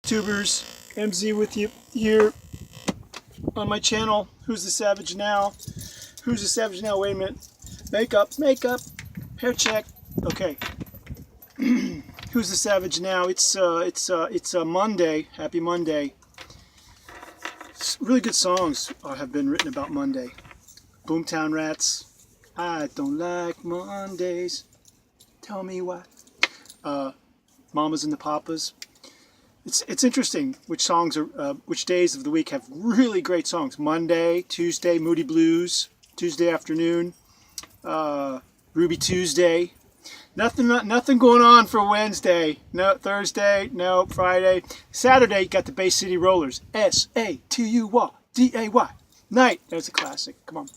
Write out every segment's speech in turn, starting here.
YouTubers, MZ with you here on my channel. Who's the Savage Now? Who's the Savage Now? Wait a minute. Makeup, hair check. Okay. Who's the Savage Now? It's Monday. Happy Monday. Really good songs have been written about Monday. Boomtown Rats. I don't like Mondays. Tell me why. Mamas and the Papas. It's interesting which songs are which days of the week have really great songs. Monday, Tuesday, Moody Blues, Tuesday afternoon, Ruby Tuesday. Nothing going on for Wednesday. No Thursday. No Friday. Saturday you got the Bay City Rollers. SATUYDAY. Night. That's a classic. Come on.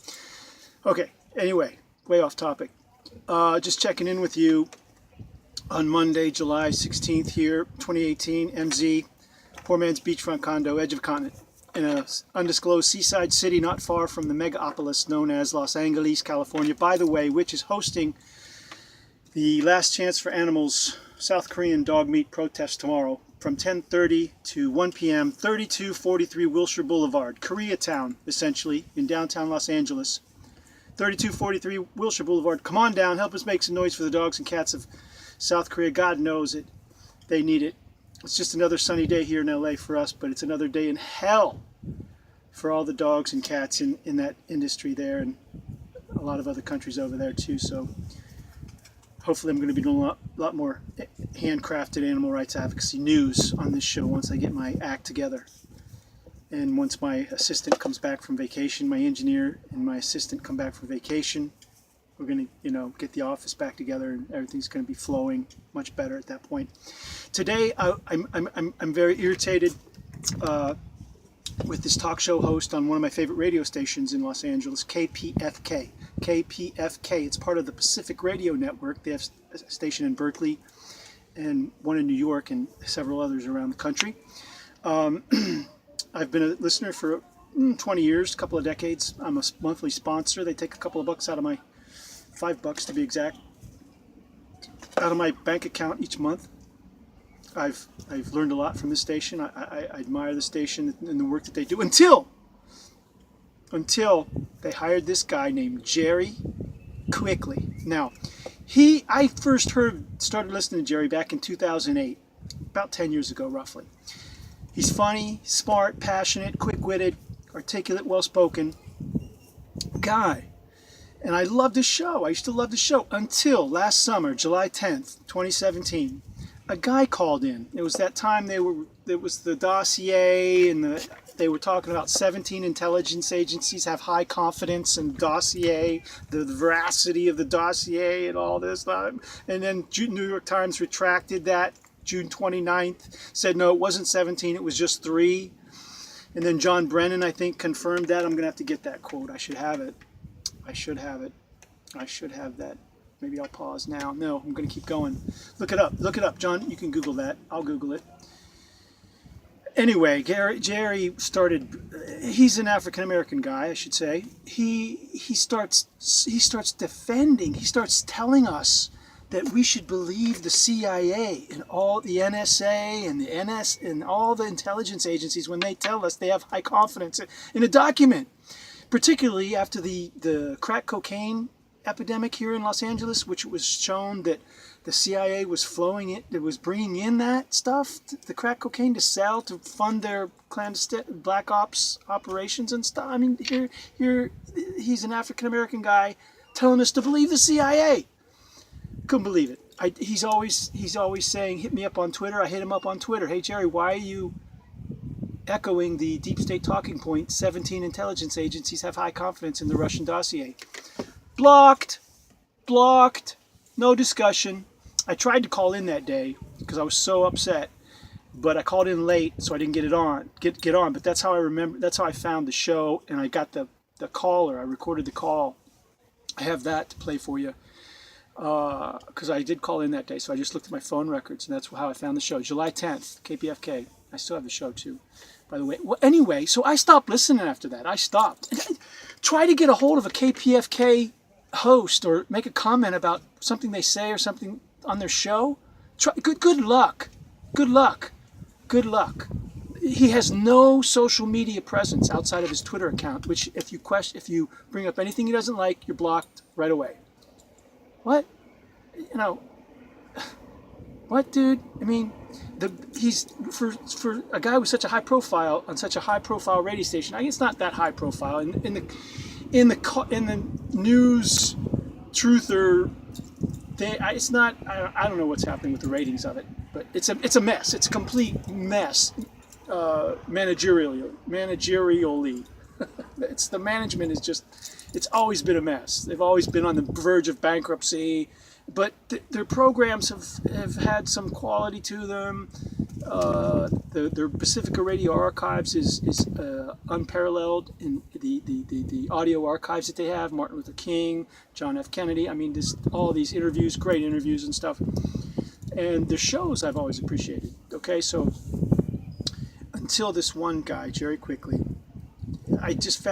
Okay. Anyway, way off topic. Just checking in with you. On Monday, July 16th here, 2018, MZ, poor man's beachfront condo, edge of the continent, in an undisclosed seaside city not far from the megapolis known as Los Angeles, California, by the way, which is hosting the Last Chance for Animals South Korean dog meat protest tomorrow from 10:30 to 1 p.m., 3243 Wilshire Boulevard, Koreatown, essentially, in downtown Los Angeles. 3243 Wilshire Boulevard. Come on down, help us make some noise for the dogs and cats of South Korea. God knows it. They need it. It's just another sunny day here in LA for us, but it's another day in hell for all the dogs and cats in that industry there, and a lot of other countries over there too. So hopefully I'm going to be doing a lot more handcrafted animal rights advocacy news on this show once I get my act together. And once my assistant comes back from vacation, my engineer and my assistant come back from vacation, we're going to, get the office back together, and everything's going to be flowing much better at that point. Today, I'm very irritated with this talk show host on one of my favorite radio stations in Los Angeles, KPFK. KPFK. It's part of the Pacific Radio Network. They have a station in Berkeley and one in New York and several others around the country. I've been a listener for 20 years, a couple of decades. I'm a monthly sponsor. They take a couple of bucks out of my $5 to be exact, out of my bank account each month. I've learned a lot from this station. I admire the station and the work that they do until they hired this guy named Jerry Quickly. Now, I first started listening to Jerry back in 2008, about 10 years ago roughly. He's funny, smart, passionate, quick-witted, articulate, well-spoken guy. And I loved his show. I used to love the show until last summer, July 10th, 2017. A guy called in. It was that time there was the dossier, and they were talking about 17 intelligence agencies have high confidence in dossier, the veracity of the dossier and all this stuff. And then New York Times retracted that June 29th, said no, it wasn't 17, it was just 3. And then John Brennan, I think, confirmed that. I'm going to have to get that quote. I should have it. I should have that. Maybe I'll pause now. No, I'm going to keep going. Look it up, John. You can Google that. I'll Google it. Anyway, Jerry started. He's an African American guy, I should say. He starts defending. He starts telling us that we should believe the CIA and all the NSA and the NS and all the intelligence agencies when they tell us they have high confidence in a document. Particularly after the crack cocaine epidemic here in Los Angeles, which it was shown that the CIA was bringing in that stuff, the crack cocaine, to sell, to fund their clandestine black ops operations and stuff. I mean, here he's an African American guy telling us to believe the CIA. Couldn't believe it. He's always saying, hit me up on Twitter. I hit him up on Twitter. Hey Jerry, why are you echoing the deep state talking point? 17 intelligence agencies have high confidence in the Russian dossier. Blocked, no discussion. I tried to call in that day because I was so upset, but I called in late, so I didn't get on. But that's how I remember. That's how I found the show, and I got the caller. I recorded the call. I have that to play for you because I did call in that day. So I just looked at my phone records, and that's how I found the show. July 10th, KPFK. I still have the show too, by the way. Well, anyway, so I stopped listening after that. I stopped. Try to get a hold of a KPFK host or make a comment about something they say or something on their show. Good luck. Good luck. He has no social media presence outside of his Twitter account, which if you bring up anything he doesn't like, you're blocked right away. What? You know, what, dude? I mean, he's for a guy with such a high profile on such a high profile radio station. It's not that high profile in the news truther. It's not. I don't know what's happening with the ratings of it, but it's a mess. It's a complete mess. Managerially, it's the management is just. It's always been a mess. They've always been on the verge of bankruptcy, but their programs have had some quality to them. Their Pacifica Radio archives is unparalleled in the audio archives that they have. Martin Luther King, John F. Kennedy. I mean, all these interviews, great interviews and stuff. And the shows I've always appreciated. Okay, so until this one guy, Jerry Quickly, I just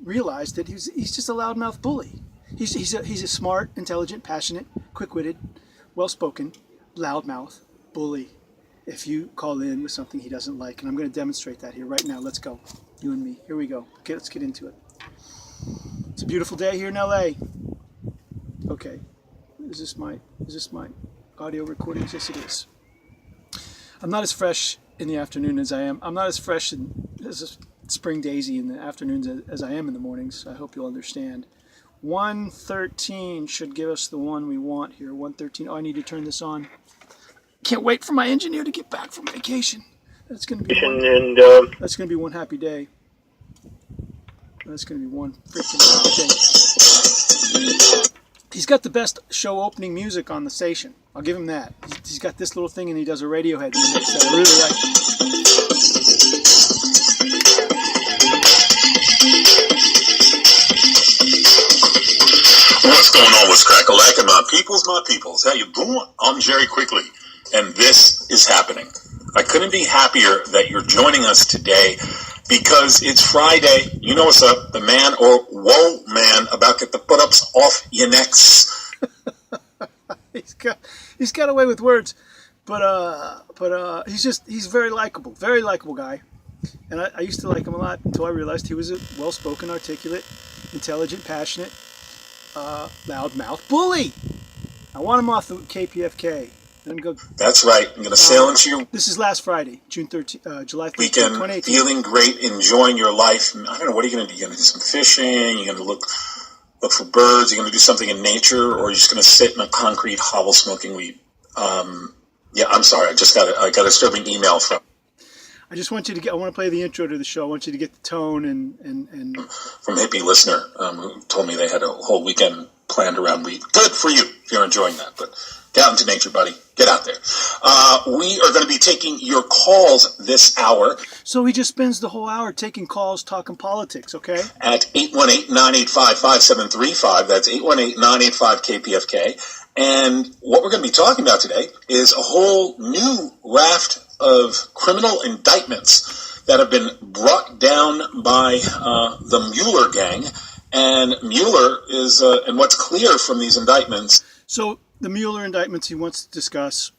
realized that he's just a loudmouth bully. He's a smart, intelligent, passionate, quick-witted, well-spoken, loudmouth bully. If you call in with something he doesn't like, and I'm going to demonstrate that here right now. Let's go, you and me. Here we go. Okay, let's get into it. It's a beautiful day here in LA. Okay, is this my audio recording? Yes, it is. I'm not as fresh in the afternoon as I am. I'm not as fresh as a spring daisy in the afternoons as I am in the mornings. I hope you'll understand. 113 should give us the one we want here. 113. Oh, I need to turn this on. Can't wait for my engineer to get back from vacation. That's going to be that's going to be one happy day. That's going to be one freaking happy day. He's got the best show opening music on the station. I'll give him that. He's got this little thing, and he does a Radiohead remix that I really like. What's going on with Crack-a-Lack and my peoples? How you doing? I'm Jerry Quickly, and this is happening. I couldn't be happier that you're joining us today because it's Friday. You know what's up. The man or whoa man about to get the put-ups off your necks. He's got away with words, but he's very likable guy. And I used to like him a lot until I realized he was a well-spoken, articulate, intelligent, passionate, loudmouth bully. I want him off the KPFK. Let him go. That's right. I'm going to sail into your... This is last Friday, July 13th, weekend, 2018. Feeling great, enjoying your life. I don't know, what are you going to do? You're going to do some fishing? You're going to look for birds? You're going to do something in nature? Or are you just going to sit in a concrete hovel smoking weed? Yeah, I'm sorry. I got a disturbing email from... I just want you to I want to play the intro to the show. I want you to get the tone and from a hippie listener who told me they had a whole weekend planned around weed. Good for you if you're enjoying that. But get out into nature, buddy. Get out there. We are going to be taking your calls this hour. So he just spends the whole hour taking calls, talking politics, okay? At 818-985-5735. That's 818-985-KPFK. And what we're going to be talking about today is a whole new raft of criminal indictments that have been brought down by the Mueller gang. And Mueller is, and what's clear from these indictments. So the Mueller indictments he wants to discuss,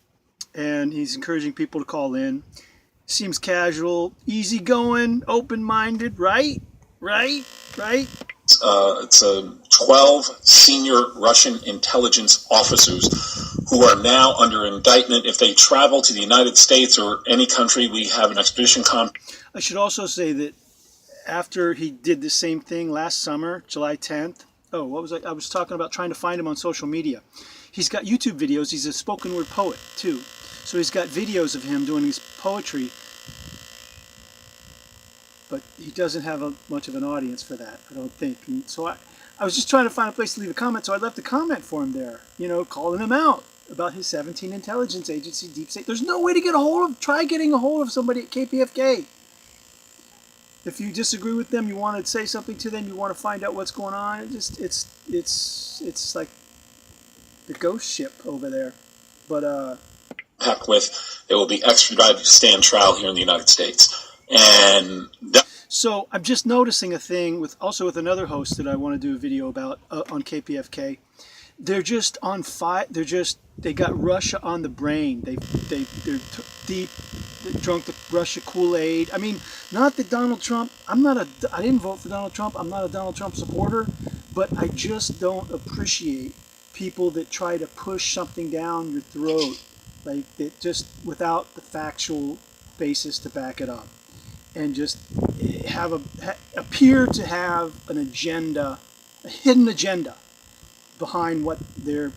and he's encouraging people to call in. Seems casual, easygoing, open-minded, right? It's 12 senior Russian intelligence officers who are now under indictment if they travel to the United States or any country we have an extradition I should also say that after he did the same thing last summer, July 10th, I was talking about trying to find him on social media. He's got YouTube videos. He's a spoken word poet, too. So he's got videos of him doing his poetry. But he doesn't have much of an audience for that, I don't think. And so I was just trying to find a place to leave a comment, so I left a comment for him there, calling him out about his 17 intelligence agency deep state. There's no way to get a hold of, try getting a hold of somebody at KPFK. If you disagree with them, you want to say something to them, you want to find out what's going on, it's like the ghost ship over there. But packed with, they will be extradited to stand trial here in the United States. And so I'm just noticing a thing with another host that I want to do a video about on KPFK. they're just on fire. They got Russia on the brain. They're deep. They drunk the Russia KoolAid. I mean, not that Donald Trump. I didn't vote for Donald Trump. I'm not a Donald Trump supporter, but I just don't appreciate people that try to push something down your throat, like that, just without the factual basis to back it up, and just appear to have an agenda, a hidden agenda behind what their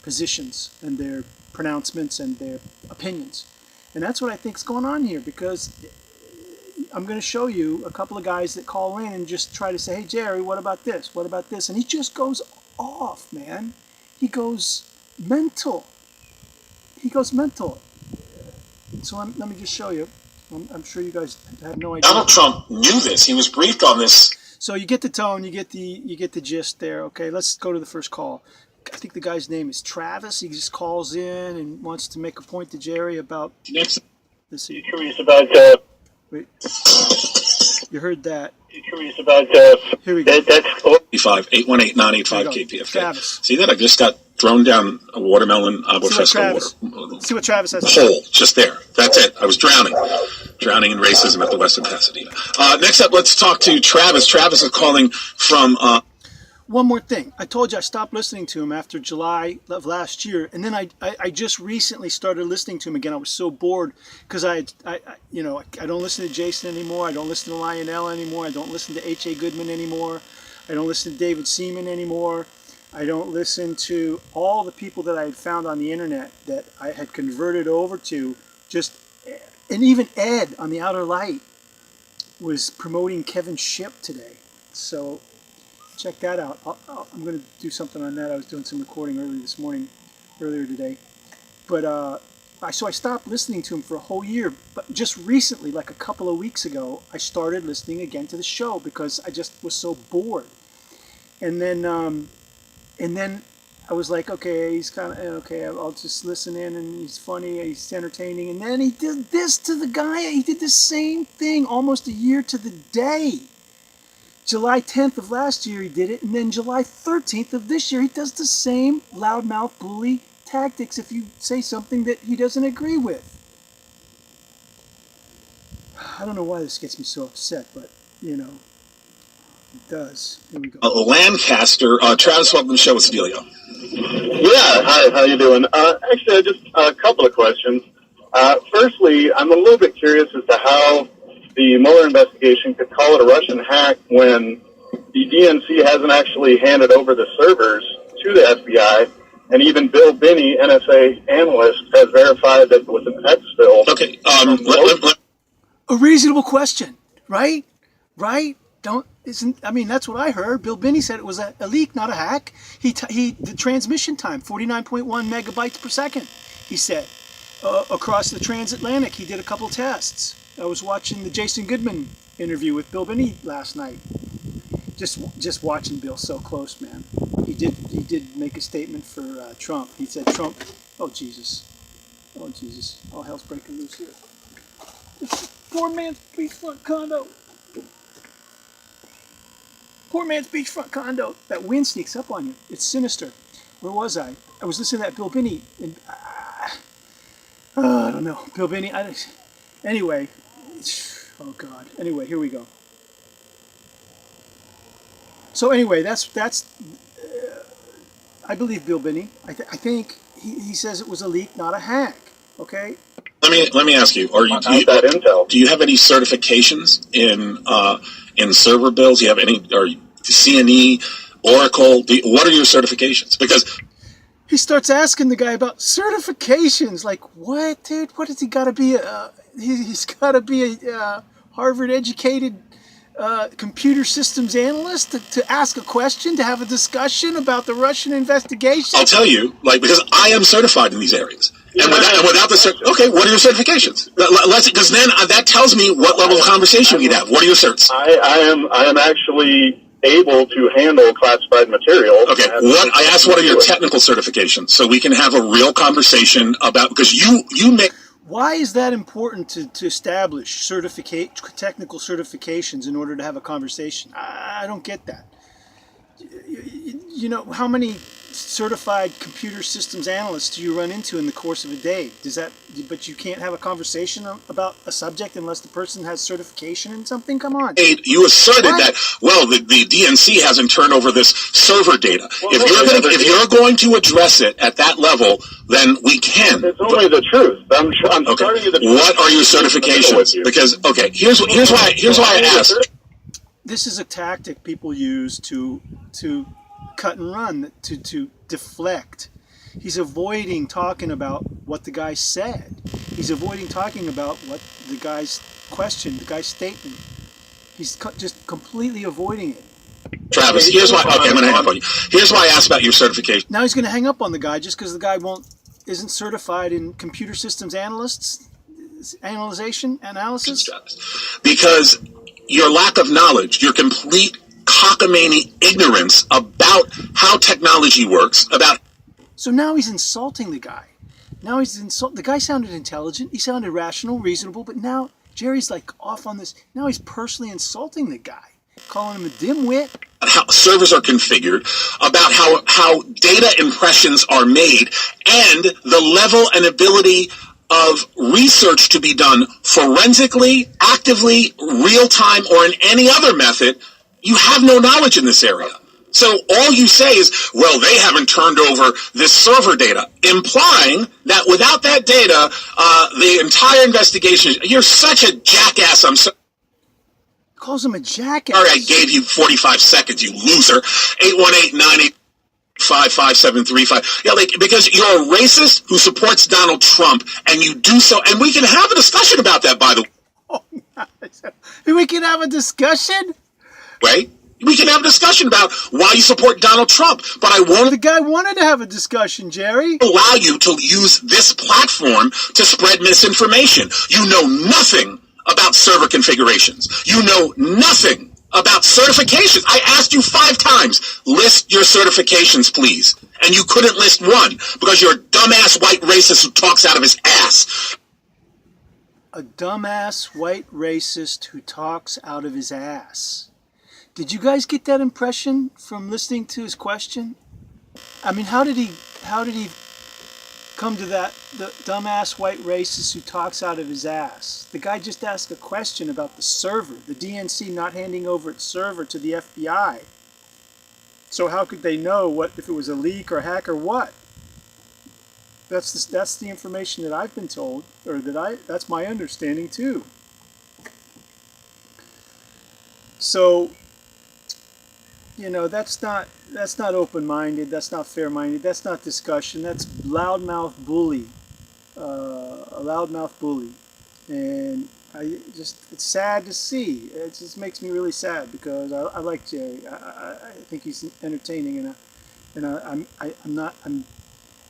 positions and their pronouncements and their opinions. And that's what I think is going on here, because I'm going to show you a couple of guys that call in and just try to say, hey, Jerry, what about this? What about this? And he just goes off, man. He goes mental. So let me just show you. I'm sure you guys have no idea. Donald Trump knew this. He was briefed on this. So you get the tone, you get the gist there. Okay, let's go to the first call. I think the guy's name is Travis. He just calls in and wants to make a point to Jerry about. Next. Let's see. Curious about. Wait. You heard that? Curious about. Here we go. That's 818-985 KPFK. Travis. See that? I just got thrown down a watermelon agua fresca water. See what Travis has to say. Hole, just there. That's it. I was drowning in racism at the Western Pasadena. Next up, let's talk to Travis. Travis is calling from. One more thing. I told you I stopped listening to him after July of last year, and then I just recently started listening to him again. I was so bored because I don't listen to Jason anymore. I don't listen to Lionel anymore. I don't listen to H.A. Goodman anymore. I don't listen to David Seaman anymore. I don't listen to all the people that I had found on the internet that I had converted over to and even Ed on the Outer Light was promoting Kevin Shipp today. So check that out. I'm going to do something on that. I was doing some recording earlier today. But so I stopped listening to him for a whole year. But just recently, like a couple of weeks ago, I started listening again to the show because I just was so bored. And then I was like, okay, he's kind of okay. I'll just listen in, and he's funny, he's entertaining. And then he did this to the guy. He did the same thing almost a year to the day. July 10th of last year he did it, and then July 13th of this year he does the same loudmouth bully tactics if you say something that he doesn't agree with. I don't know why this gets me so upset, but it does. Here we go. Lancaster. Travis, welcome to the show. What's the dealio? Yeah, hi, how you doing? Actually, just a couple of questions. Firstly, I'm a little bit curious as to how the Mueller investigation could call it a Russian hack when the DNC hasn't actually handed over the servers to the FBI, and even Bill Binney, NSA analyst, has verified that it was an exfil. Okay. A reasonable question, right? Right? That's what I heard. Bill Binney said it was a leak, not a hack. The transmission time, 49.1 megabytes per second, he said. Across the transatlantic, he did a couple tests. I was watching the Jason Goodman interview with Bill Binney last night. Just watching Bill so close, man. He did make a statement for Trump. He said Trump. Oh Jesus. All hell's breaking loose here. It's a poor man's beachfront condo. Poor man's beachfront condo. That wind sneaks up on you. It's sinister. Where was I? I was listening to that Bill Binney. And, I don't know. Bill Binney. Anyway. Oh God. Anyway, here we go. So anyway, that's. I believe Bill Binney. I think he says it was a leak, not a hack. Okay. Let me ask you: do you have any certifications in server builds? Do you have any, or CNE, Oracle? What are your certifications? Because he starts asking the guy about certifications. Like, what, dude? What has he got to be? He's got to be a Harvard-educated computer systems analyst to ask a question, to have a discussion about the Russian investigation. I'll tell you, because I am certified in these areas. And without the okay, what are your certifications? Because then that tells me what level of conversation we'd have. What are your certs? I am actually able to handle classified material. Okay, I asked what are your technical certifications, so we can have a real conversation about, because you make. Why is that important to establish technical certifications in order to have a conversation? I don't get that. You know, how many certified computer systems analysts do you run into in the course of a day? But you can't have a conversation about a subject unless the person has certification in something? Come on. You asserted that, well, the DNC hasn't turned over this server data. Well, if you're going to address it at that level, then we can. It's only the truth. I'm starting you the truth. What are your certifications? Because, here's why I asked. This is a tactic people use to cut and run, to deflect. He's avoiding talking about what the guy said. He's avoiding talking about what the guy's question, the guy's statement. He's just completely avoiding it. Travis, here's why. Okay, I'm going to hang up on you. Here's why I asked about your certification. Now he's going to hang up on the guy just because the guy isn't certified in computer systems analysis. Because your lack of knowledge, your complete cockamamie ignorance about how technology works, So now he's insulting the guy. The guy sounded intelligent, he sounded rational, reasonable, but now Jerry's like off on this. Now he's personally insulting the guy, calling him a dimwit. How servers are configured, about how data impressions are made, and the level and ability of research to be done forensically, actively, real time, or in any other method. You have no knowledge in this area. So all you say is, well, they haven't turned over this server data, implying that without that data, the entire investigation, you're such a jackass. I'm sorry. Calls him a jackass. Sorry I gave you 45 seconds, you loser. 818-985-5735. Yeah, because you're a racist who supports Donald Trump, and you do so, and we can have a discussion about that, by the way. Oh, nice. We can have a discussion? Right? We can have a discussion about why you support Donald Trump, but The guy wanted to have a discussion, Jerry. Allow you to use this platform to spread misinformation. You know nothing about server configurations. You know nothing about certifications. I asked you 5 times, list your certifications, please. And you couldn't list one because you're a dumbass white racist who talks out of his ass. A dumbass white racist who talks out of his ass. Did you guys get that impression from listening to his question? I mean, how did he come to that, the dumbass white racist who talks out of his ass? The guy just asked a question about the server, the DNC not handing over its server to the FBI. So how could they know if it was a leak or hack or what? That's the information that I've been told, or that's my understanding too. So, that's not open-minded, that's not fair-minded, that's not discussion, that's loudmouth bully, a loudmouth bully. And it's sad to see. It just makes me really sad because I like Jay. I think he's entertaining, and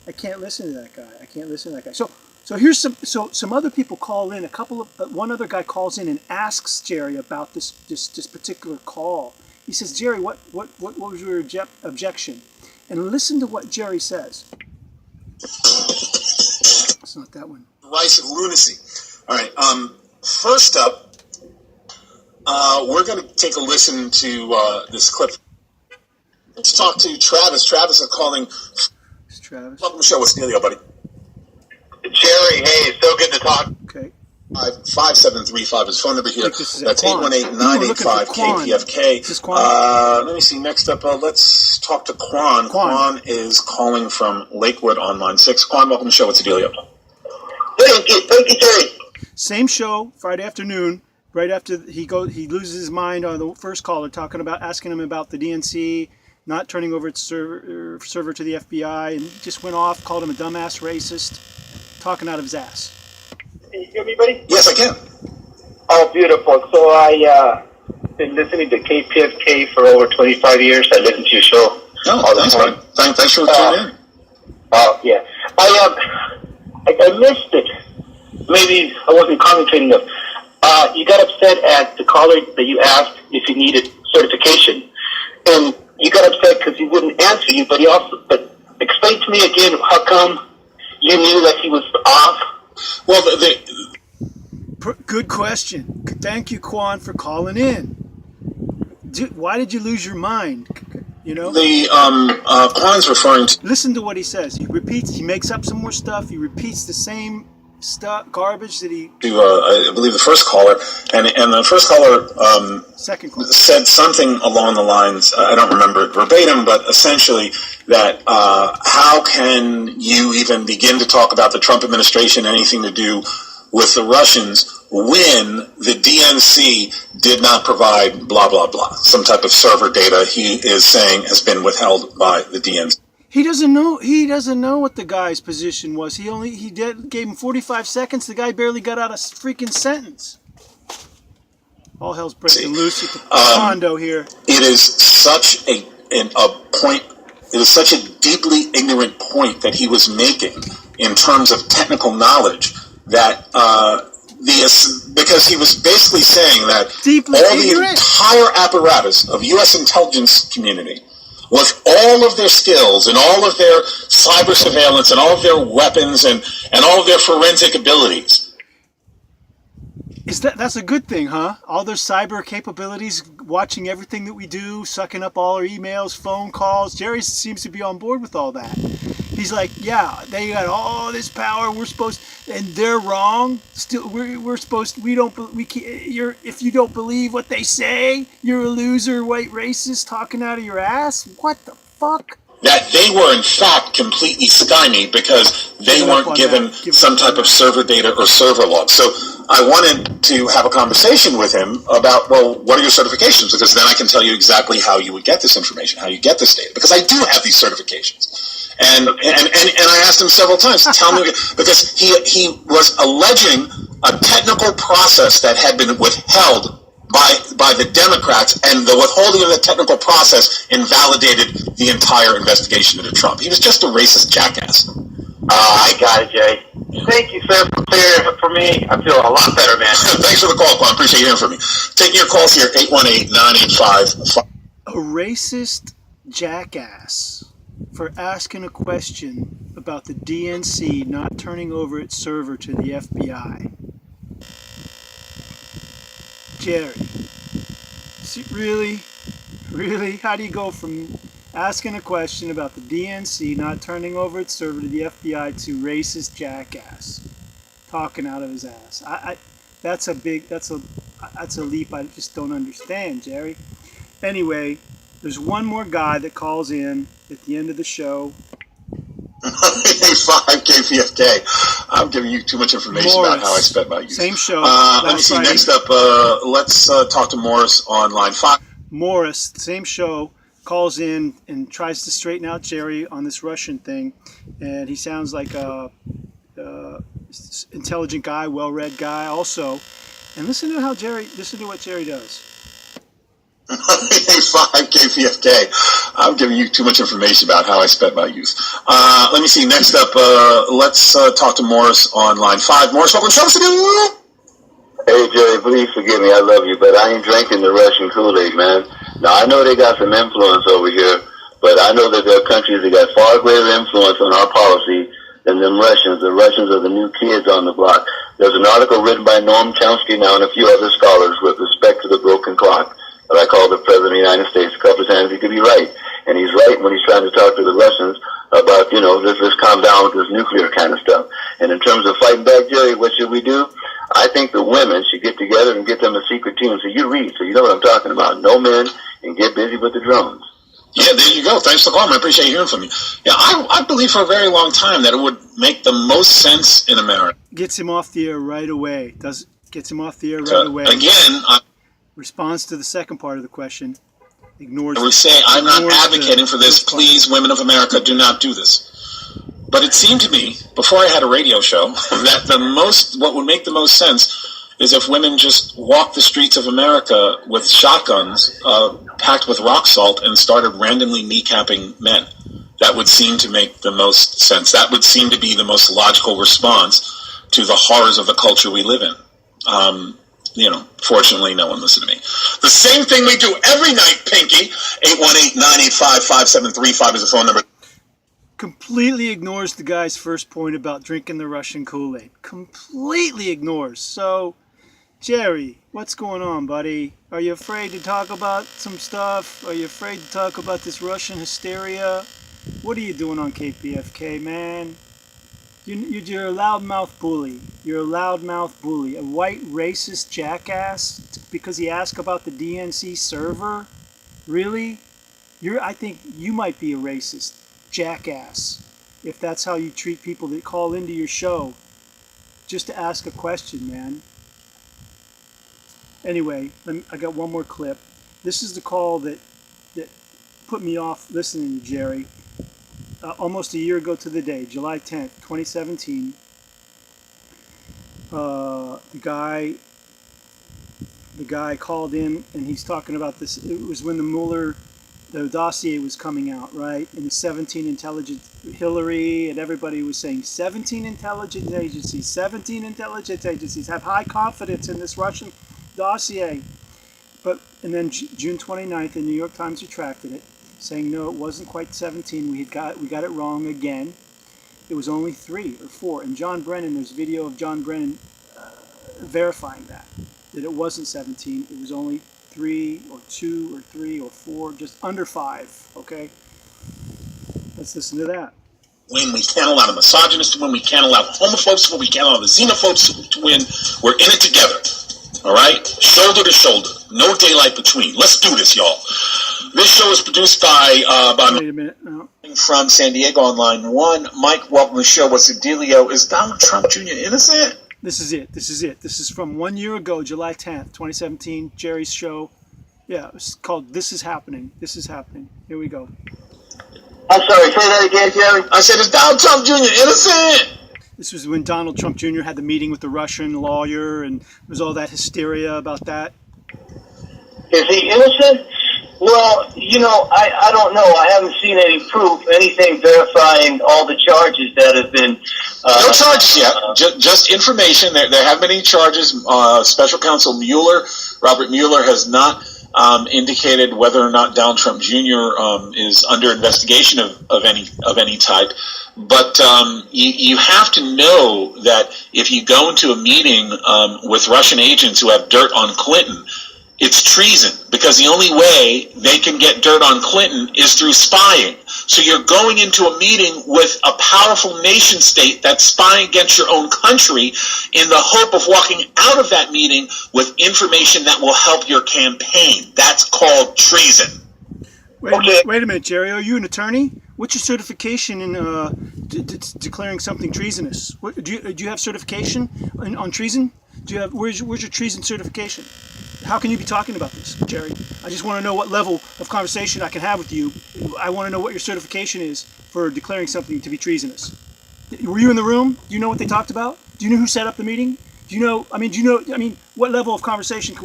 I can't listen to that guy. I can't listen to that guy. So here's some other people call in. One other guy calls in and asks Jerry about this particular call. He says, Jerry, what was your objection? And listen to what Jerry says. It's not that one. Rice of lunacy. All right. First up, we're going to take a listen to this clip. Let's talk to Travis. Travis is calling. It's Travis. Welcome to the show. What's the deal, buddy? Jerry, hey, so good to talk. Okay. 5735 is phone number here. That's Quan. 818-985-KPFK. Let me see. Next up, let's talk to Quan. Quan is calling from Lakewood on line 6. Quan, welcome to the show. What's the deal? Thank you, Jerry. Same show, Friday afternoon, right after he loses his mind on the first caller, asking him about the DNC not turning over its server to the FBI, and he just went off, called him a dumbass racist, talking out of his ass. Can you hear me, buddy? Yes, I can. Oh, beautiful. So I been listening to KPFK for over 25 years. I listen to your show all the time. Thanks for tuning in. Oh, yeah. I missed it. Maybe I wasn't concentrating enough. You got upset at the caller that you asked if he needed certification. And you got upset because he wouldn't answer you, but explain to me again how come you knew that he was off. Well, good question. Thank you, Quan, for calling in. Why did you lose your mind? You know? The Kwan's referring to Listen to what he says. He makes up some more stuff. He repeats the same stuff, garbage that he. I believe the first caller, and the first caller Second caller said something along the lines. I don't remember it verbatim, but essentially that how can you even begin to talk about the Trump administration, anything to do with the Russians, when the DNC did not provide blah blah blah, some type of server data he is saying has been withheld by the DNC. He doesn't know. He doesn't know what the guy's position was. Gave him 45 seconds. The guy barely got out a freaking sentence. All hell's breaking loose at the condo here. It is such a point. It is such a deeply ignorant point that he was making in terms of technical knowledge that because he was basically saying that the entire apparatus of U.S. intelligence community, with all of their skills and all of their cyber surveillance and all of their weapons and all of their forensic abilities. That's a good thing, huh? All their cyber capabilities, watching everything that we do, sucking up all our emails, phone calls. Jerry seems to be on board with all that. He's like, yeah, they got all this power. We're supposed, and they're wrong. Still, we're supposed. If you don't believe what they say, you're a loser, white racist, talking out of your ass. What the fuck? That they were in fact completely stymied because they weren't given some type of server data or server log. So I wanted to have a conversation with him about, well, what are your certifications? Because then I can tell you exactly how you would get this information, how you get this data. Because I do have these certifications. And I asked him several times, tell me, because he was alleging a technical process that had been withheld by the Democrats, and the withholding of the technical process invalidated the entire investigation into Trump. He was just a racist jackass. I got it, Jay. Thank you, sir, for clearing it for me. I feel a lot better, man. Thanks for the call, Quan. Appreciate hearing from you. Taking your calls here, 818-985. A racist jackass for asking a question about the DNC not turning over its server to the FBI. Jerry, see, really, how do you go from asking a question about the DNC not turning over its server to the FBI to racist jackass talking out of his ass? That's a leap I just don't understand, Jerry. Anyway, there's one more guy that calls in at the end of the show. 5 KPFK. I'm giving you too much information about how I spent my youth. Same show. Let me see. Friday. Next up, let's talk to Morris on line 5. Morris, same show, calls in and tries to straighten out Jerry on this Russian thing, and he sounds like a intelligent guy, well-read guy, also. And listen to what Jerry does. 5 KPFK. I'm giving you too much information about how I spent my youth. Let me see. Next up, let's talk to Morris on line 5. Morris, welcome to the show. Hey, Jerry, please forgive me. I love you, but I ain't drinking the Russian KoolAid, man. Now, I know they got some influence over here, but I know that there are countries that got far greater influence on our policy than them Russians. The Russians are the new kids on the block. There's an article written by Noam Chomsky now and a few other scholars with respect to the broken clock. That I called the President of the United States a couple of times. He could be right. And he's right when he's trying to talk to the Russians about, let's calm down with this nuclear kind of stuff. And in terms of fighting back, Jerry, what should we do? I think the women should get together and get them a secret team. So you read, so you know what I'm talking about. No men, and get busy with the drones. Yeah, there you go. Thanks for calling. I appreciate hearing from you. Yeah, I believe for a very long time that it would make the most sense in America. Gets him off the air right away. Gets him off the air right away. Again, responds to the second part of the question. Ignores. I would say I'm not advocating for this. Please, women of America, do not do this. But it seemed to me, before I had a radio show, that what would make the most sense is if women just walked the streets of America with shotguns packed with rock salt and started randomly kneecapping men. That would seem to make the most sense. That would seem to be the most logical response to the horrors of the culture we live in. Fortunately, no one listened to me. The same thing we do every night, Pinky. 818-985-5735 is the phone number. Completely ignores the guy's first point about drinking the Russian KoolAid. Completely ignores. So, Jerry, what's going on, buddy? Are you afraid to talk about some stuff? Are you afraid to talk about this Russian hysteria? What are you doing on KPFK, man? You're a loudmouth bully. You're a loudmouth bully. A white racist jackass because he asked about the DNC server? Really? I think you might be a racist jackass if that's how you treat people that call into your show just to ask a question, man. Anyway, I got one more clip. This is the call that put me off listening to Jerry. Almost a year ago to the day, July 10th, 2017. The guy called in and he's talking about this. It was when the dossier was coming out, right? And the 17 intelligence, Hillary and everybody was saying 17 intelligence agencies have high confidence in this Russian dossier. And then June 29th, the New York Times retracted it, saying no, it wasn't quite 17. We got it wrong again. It was only 3 or 4. And John Brennan, there's video of John Brennan verifying that it wasn't 17. It was only 3 or 2 or 3 or 4, just under 5. Okay, let's listen to that. When we can't allow the misogynists to win, we can't allow the homophobes to win, we can't allow the xenophobes to win. We're in it together. All right? Shoulder to shoulder. No daylight between. Let's do this, y'all. This show is produced by Wait a minute. No. From San Diego on line 1. Mike, welcome to the show. What's the dealio? Is Donald Trump Jr. innocent? This is it. This is from 1 year ago, July 10th, 2017, Jerry's show. Yeah, it's called This Is Happening. This Is Happening. Here we go. I'm sorry, say that again, Jerry. I said, is Donald Trump Jr. innocent? This was when Donald Trump Jr. had the meeting with the Russian lawyer, and there was all that hysteria about that. Is he innocent? Well, I don't know. I haven't seen any proof, anything verifying all the charges that have been... no charges yet. Just information. There haven't been any charges. Special Counsel Robert Mueller, has not indicated whether or not Donald Trump Jr. Is under investigation of any type. But you have to know that if you go into a meeting with Russian agents who have dirt on Clinton, it's treason, because the only way they can get dirt on Clinton is through spying. So you're going into a meeting with a powerful nation state that's spying against your own country in the hope of walking out of that meeting with information that will help your campaign. That's called treason. Wait a minute, Jerry. Are you an attorney? What's your certification in declaring something treasonous? Do you have certification on treason? Where's your treason certification? How can you be talking about this, Jerry? I just want to know what level of conversation I can have with you. I want to know what your certification is for declaring something to be treasonous. Were you in the room? Do you know what they talked about? Do you know who set up the meeting? What level of conversation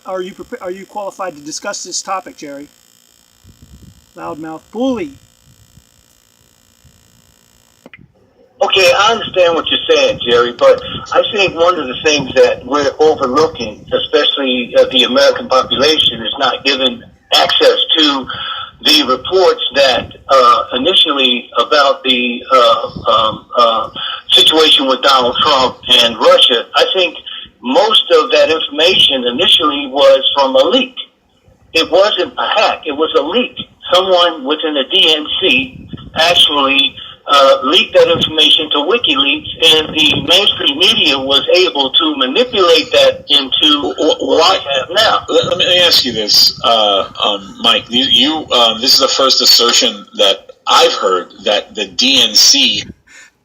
are you qualified to discuss this topic, Jerry? Loudmouth bully. Okay, I understand what you're saying, Jerry, but I think one of the things that we're overlooking, especially the American population, is not given access to the reports that initially about the situation with Donald Trump and Russia. I think most of that information initially was from a leak. It wasn't a hack, it was a leak. Someone within the DNC actually leaked that information to WikiLeaks, and the mainstream media was able to manipulate that into what we have now. Let me ask you this, Mike. This is the first assertion that I've heard that the DNC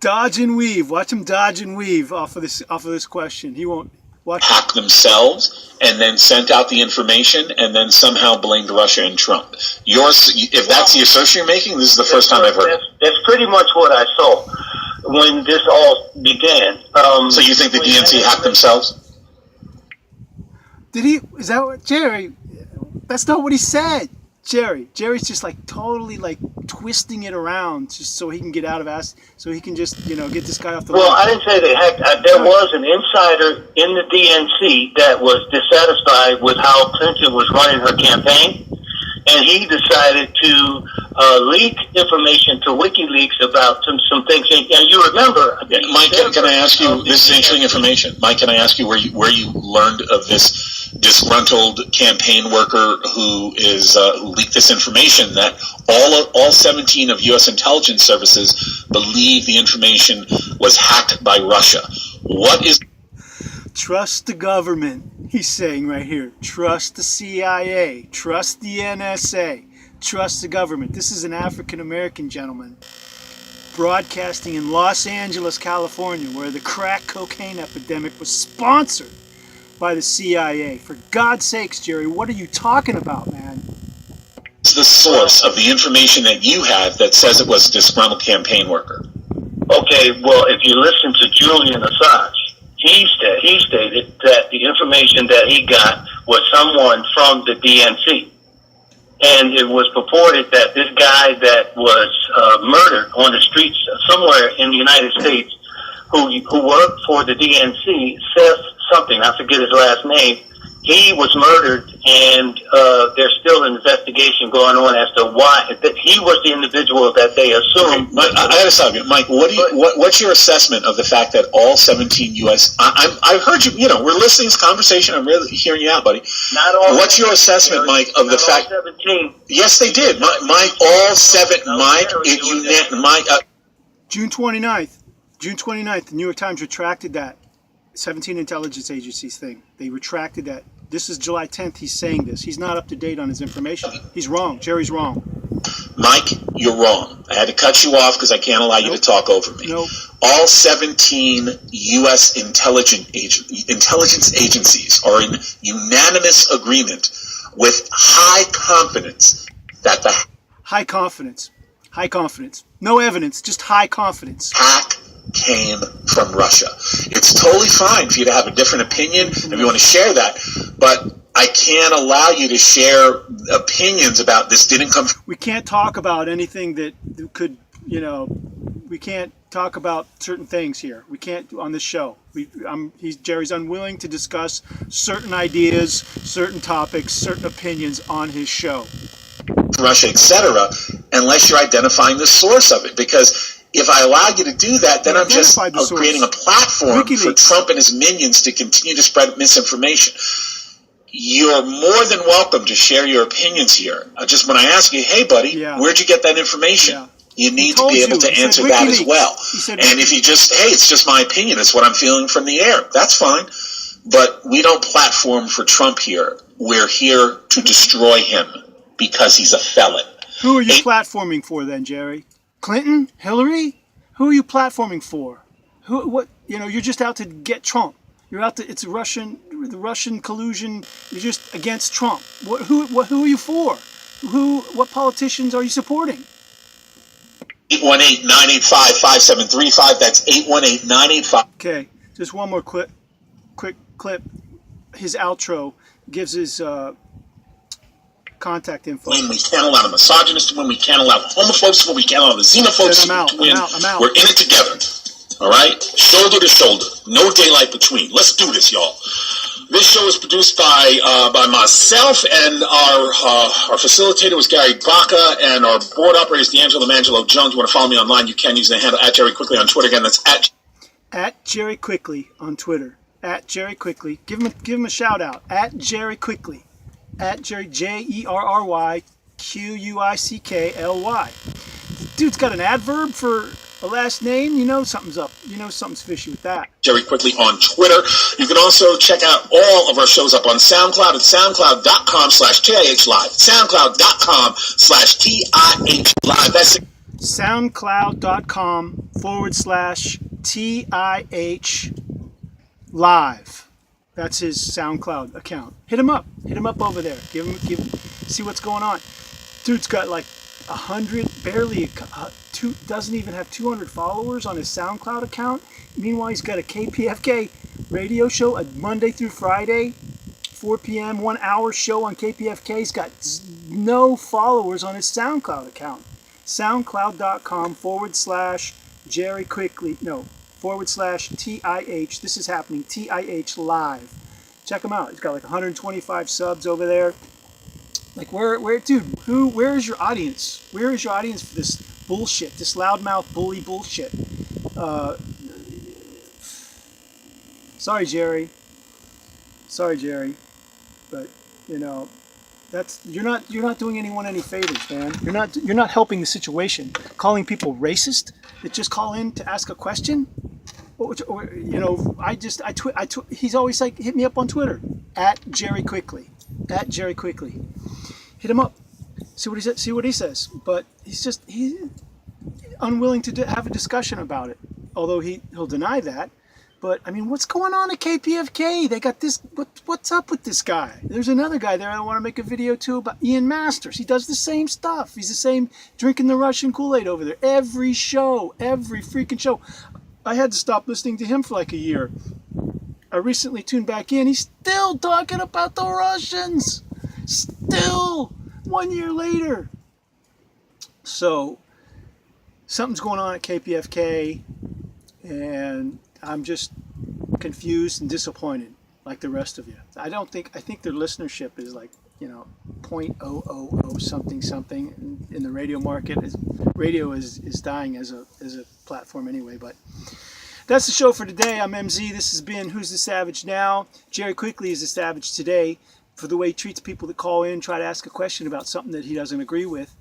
dodge and weave. Watch him dodge and weave off of this question. He won't. Hacked themselves and then sent out the information and then somehow blamed Russia and Trump. If that's the assertion you're making, this is the first time I've heard it. That's pretty much what I saw when this all began. So you think the DNC hacked themselves? Did he? Is that what, Jerry? That's not what he said. Jerry's just totally twisting it around just so he can get out of us, so he can just get this guy off the. Well, I didn't say they hacked. There was an insider in the DNC that was dissatisfied with how Clinton was running her campaign, and he decided to leak information to WikiLeaks about some things. And you remember, Mike, can I ask you? This is interesting information. Mike, can I ask you where you learned of this disgruntled campaign worker who leaked this information that all 17 of U.S. intelligence services believe the information was hacked by Russia? What is? Trust the government, he's saying right here. Trust the CIA. Trust the NSA. Trust the government. This is an African-American gentleman broadcasting in Los Angeles, California, where the crack cocaine epidemic was sponsored by the CIA. For God's sakes, Jerry, what are you talking about, man? It's the source of the information that you have that says it was a disgruntled campaign worker. Okay, well, if you listen to Julian Assange, he stated that the information that he got was someone from the DNC. And it was purported that this guy that was murdered on the streets somewhere in the United States, who worked for the DNC, Seth something, I forget his last name, he was murdered, and there's still an investigation going on as to why he was the individual that they assumed. Mike, I got to stop you, Mike. What's your assessment of the fact that all 17 U.S. I've heard you. We're listening to this conversation. I'm really hearing you out, buddy. Not all. What's your assessment, Mike, of the fact? 17. Yes, they did. Mike, all seven. Mike, June 29th. June 29th. The New York Times retracted that 17 intelligence agencies thing. They retracted that. This is July 10th. He's saying this. He's not up to date on his information. He's wrong. Jerry's wrong. Mike, you're wrong. I had to cut you off because I can't allow you to talk over me. Nope. All 17 U.S. intelligence agencies are in unanimous agreement with high confidence that the high confidence. No evidence, just high confidence. Hack came from Russia. It's totally fine for you to have a different opinion if you want to share that, but I can't allow you to share opinions about this didn't come from. We can't talk about anything that could, we can't talk about certain things here. We can't on this show. Jerry's unwilling to discuss certain ideas, certain topics, certain opinions on his show. Russia, etc., unless you're identifying the source of it, because if I allow you to do that, then I'm just creating a platform for Trump and his minions to continue to spread misinformation. You're more than welcome to share your opinions here. Just when I ask you, hey, buddy, where'd you get that information? You need to be able to answer that as well. And if you just, hey, it's just my opinion, it's what I'm feeling from the air, that's fine. But we don't platform for Trump here. We're here to destroy him because he's a felon. Who are you platforming for then, Jerry? Clinton? Hillary? Who are you platforming for? You're just out to get Trump. You're out to, the Russian collusion. You're just against Trump. Who are you for? What politicians are you supporting? 818-985-5735. That's 818-985. Okay, just one more quick clip. His outro gives his contact info. When we can't allow the misogynists to win, we can't allow the homophobes to win, we can't allow the xenophobes to win. I'm out. We're in it together. All right? Shoulder to shoulder. No daylight between. Let's do this, y'all. This show is produced by myself, and our facilitator was Gary Baca, and our board operator is D'Angelo Jones. You want to follow me online, you can use the handle @JerryQuickly on Twitter. Again, that's @JerryQuickly on Twitter. @JerryQuickly. Give him a shout out. @JerryQuickly. @Jerry JerryQuickly. The dude's got an adverb for a last name. You know something's up. You know something's fishy with that. Jerry Quickly on Twitter. You can also check out all of our shows up on SoundCloud at soundcloud.com/TIHlive. SoundCloud.com/TIHlive. That's it. SoundCloud.com/TIHlive. That's his SoundCloud account. Hit him up over there. Give him, see what's going on. Dude's got like 100, doesn't even have 200 followers on his SoundCloud account. Meanwhile, he's got a KPFK radio show, a Monday through Friday, 4 p.m., 1 hour show on KPFK. He's got no followers on his SoundCloud account. SoundCloud.com/JerryQuickly, /TIH. This is happening, TIH Live. Check him out. He's got like 125 subs over there. Like dude, where is your audience? Where is your audience for this bullshit, this loudmouth bully bullshit? Sorry, Jerry, but you know, you're not doing anyone any favors, man. You're not helping the situation. Calling people racist that just call in to ask a question, or you know, he's always like, hit me up on Twitter at Jerry Quickly. Hit him up. See what he says. But he's unwilling to have a discussion about it. Although he'll deny that. But I mean, what's going on at KPFK? They got this. What's up with this guy? There's another guy there I want to make a video too about, Ian Masters. He does the same stuff. He's the same, drinking the Russian KoolAid over there. Every freaking show. I had to stop listening to him for like a year. I recently tuned back in. He's still talking about the Russians. Still, 1 year later. So, something's going on at KPFK, and I'm just confused and disappointed, like the rest of you. I think their listenership is like, you know, 0.000 something in the radio market. Radio is dying as a platform anyway, but that's the show for today. I'm MZ. This has been Who's the Savage Now. Jerry Quickly is the savage today for the way he treats people that call in, try to ask a question about something that he doesn't agree with.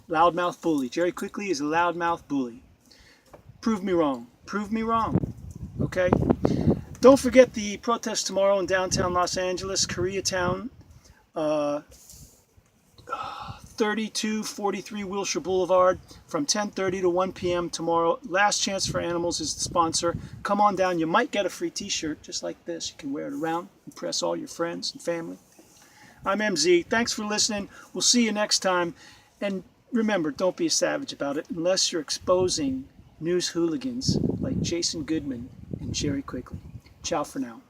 Loudmouth bully. Jerry Quickly is a loudmouth bully. Prove me wrong. Okay? Don't forget the protest tomorrow in downtown Los Angeles, Koreatown, 3243 Wilshire Boulevard, from 10:30 to 1 p.m. tomorrow. Last Chance for Animals is the sponsor. Come on down. You might get a free t-shirt just like this. You can wear it around, impress all your friends and family. I'm MZ. Thanks for listening. We'll see you next time. And remember, don't be a savage about it unless you're exposing news hooligans like Jason Goodman and Jerry Quickly. Ciao for now.